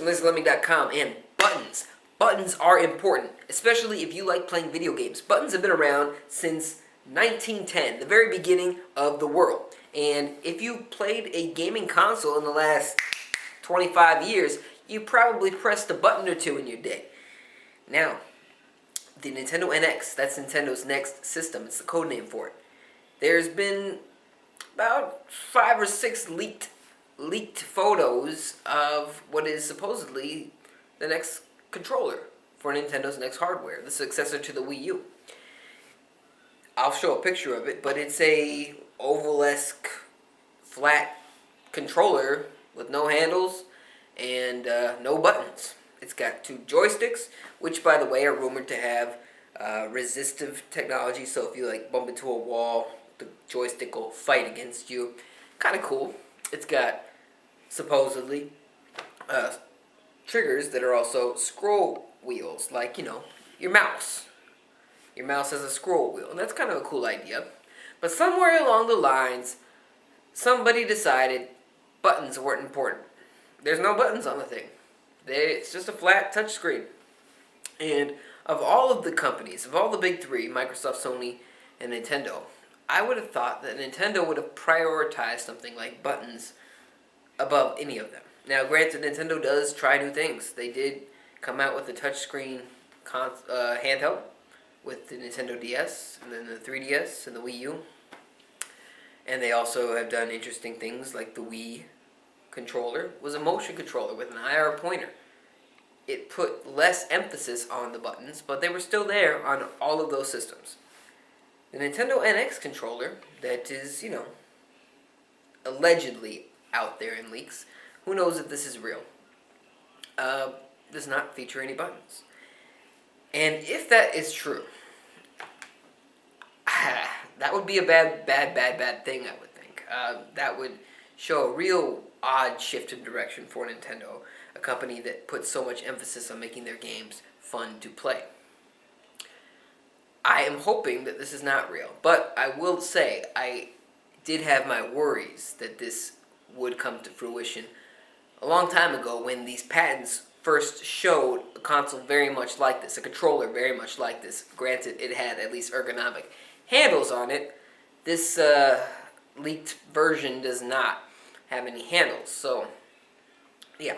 from ThisIsLemming.com, and buttons. Buttons are important, especially if you like playing video games. Buttons have been around since 1910, the very beginning of the world. And if you played a gaming console in the last 25 years, you probably pressed a button or two in your day. Now, the Nintendo NX, that's Nintendo's next system. It's the code name for it. There's been about 5 or 6 leaked photos of what is supposedly the next controller for Nintendo's next hardware, the successor to the Wii U. I'll show a picture of it, but it's a oval-esque flat controller with no handles and no buttons. It's got 2 joysticks, which, by the way, are rumored to have resistive technology, so if you bump into a wall, the joystick will fight against you. Kind of cool. It's got, supposedly, triggers that are also scroll wheels, like, your mouse. Your mouse has a scroll wheel, and that's kind of a cool idea. But somewhere along the lines, somebody decided buttons weren't important. There's no buttons on the thing. It's just a flat touchscreen. And of all of the companies, of all the big 3, Microsoft, Sony, and Nintendo, I would have thought that Nintendo would have prioritized something like buttons above any of them. Now, granted, Nintendo does try new things. They did come out with the touchscreen handheld with the Nintendo DS, and then the 3DS, and the Wii U. And they also have done interesting things like the Wii controller was a motion controller with an IR pointer. It put less emphasis on the buttons, but they were still there on all of those systems. The Nintendo NX controller, that is, allegedly out there in leaks, who knows if this is real, does not feature any buttons. And if that is true, that would be a bad thing, I would think. That would show a real odd shift in direction for Nintendo, a company that puts so much emphasis on making their games fun to play. I am hoping that this is not real, but I will say I did have my worries that this would come to fruition a long time ago when these patents first showed a console very much like this, a controller very much like this. Granted, it had at least ergonomic handles on it. This leaked version does not have any handles, so yeah,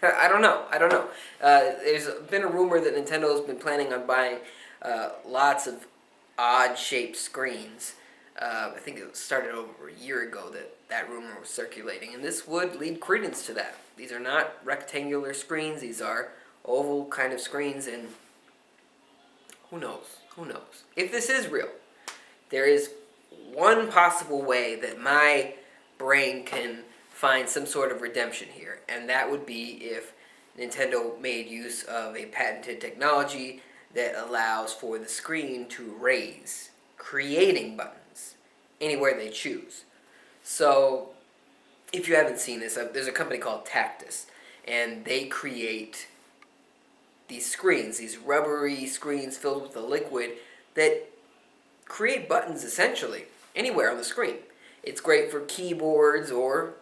I don't know. There's been a rumor that Nintendo's been planning on buying lots of odd-shaped screens. I think it started over a year ago that rumor was circulating, and this would lead credence to that. These are not rectangular screens, these are oval kind of screens, and who knows? If this is real, there is one possible way that my brain can find some sort of redemption here, and that would be if Nintendo made use of a patented technology that allows for the screen to raise, creating buttons anywhere they choose. So, if you haven't seen this, there's a company called Tactus, and they create these screens, these rubbery screens filled with a liquid that create buttons essentially anywhere on the screen. It's great for keyboards or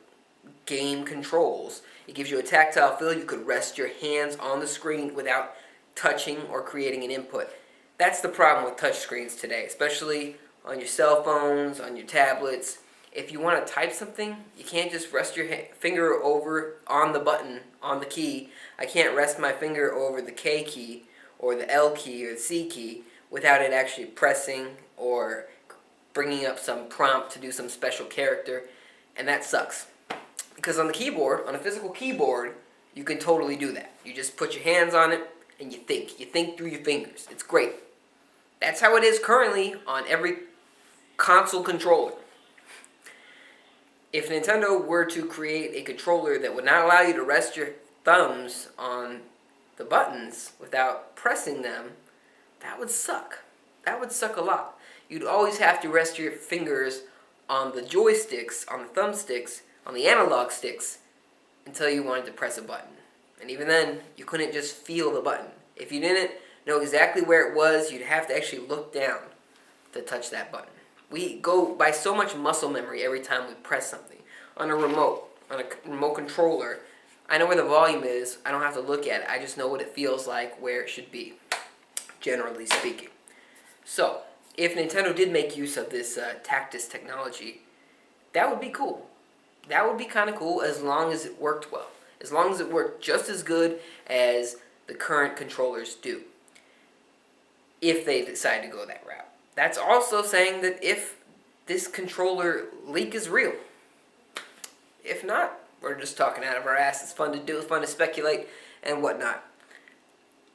game controls. It gives you a tactile feel. You could rest your hands on the screen without touching or creating an input. That's the problem with touch screens today, especially on your cell phones, on your tablets. If you want to type something, you can't just rest your finger over on the button, on the key. I can't rest my finger over the K key or the L key or the C key without it actually pressing or bringing up some prompt to do some special character, and that sucks. Because on the keyboard, on a physical keyboard, you can totally do that. You just put your hands on it and you think. You think through your fingers. It's great. That's how it is currently on every console controller. If Nintendo were to create a controller that would not allow you to rest your thumbs on the buttons without pressing them, that would suck. That would suck a lot. You'd always have to rest your fingers on the joysticks, on the thumbsticks, on the analog sticks, until you wanted to press a button. And even then, you couldn't just feel the button. If you didn't know exactly where it was, you'd have to actually look down to touch that button. We go by so much muscle memory every time we press something. On a remote controller, I know where the volume is. I don't have to look at it. I just know what it feels like, where it should be, generally speaking. So, if Nintendo did make use of this Tactus technology, that would be cool. That would be kind of cool as long as it worked well. As long as it worked just as good as the current controllers do. If they decide to go that route. That's also saying that if this controller leak is real. If not, we're just talking out of our ass. It's fun to do, it's fun to speculate and whatnot.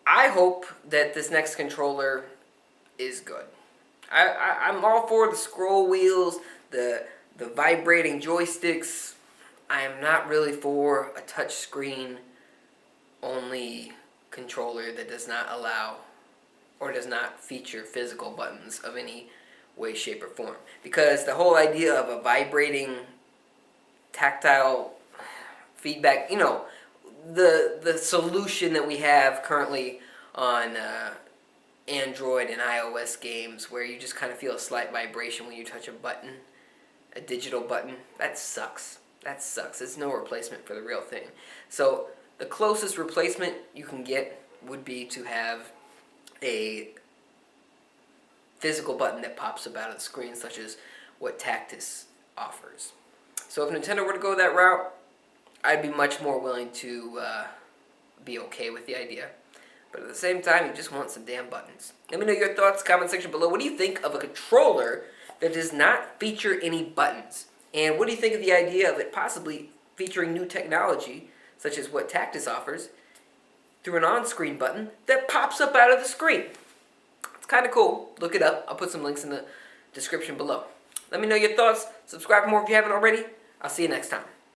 I hope that this next controller is good. I'm all for the scroll wheels, the vibrating joysticks. I am not really for a touchscreen only controller that does not allow or does not feature physical buttons of any way, shape, or form. Because the whole idea of a vibrating tactile feedback, the solution that we have currently on Android and iOS games where you just kind of feel a slight vibration when you touch a button, a digital button, that sucks. That sucks. It's no replacement for the real thing. So the closest replacement you can get would be to have a physical button that pops up out of the screen, such as what Tactus offers. So if Nintendo were to go that route, I'd be much more willing to be okay with the idea. But at the same time, you just want some damn buttons. Let me know your thoughts, comment section below. What do you think of a controller that does not feature any buttons? And what do you think of the idea of it possibly featuring new technology, such as what Tactus offers, through an on-screen button that pops up out of the screen? It's kind of cool. Look it up. I'll put some links in the description below. Let me know your thoughts. Subscribe for more if you haven't already. I'll see you next time.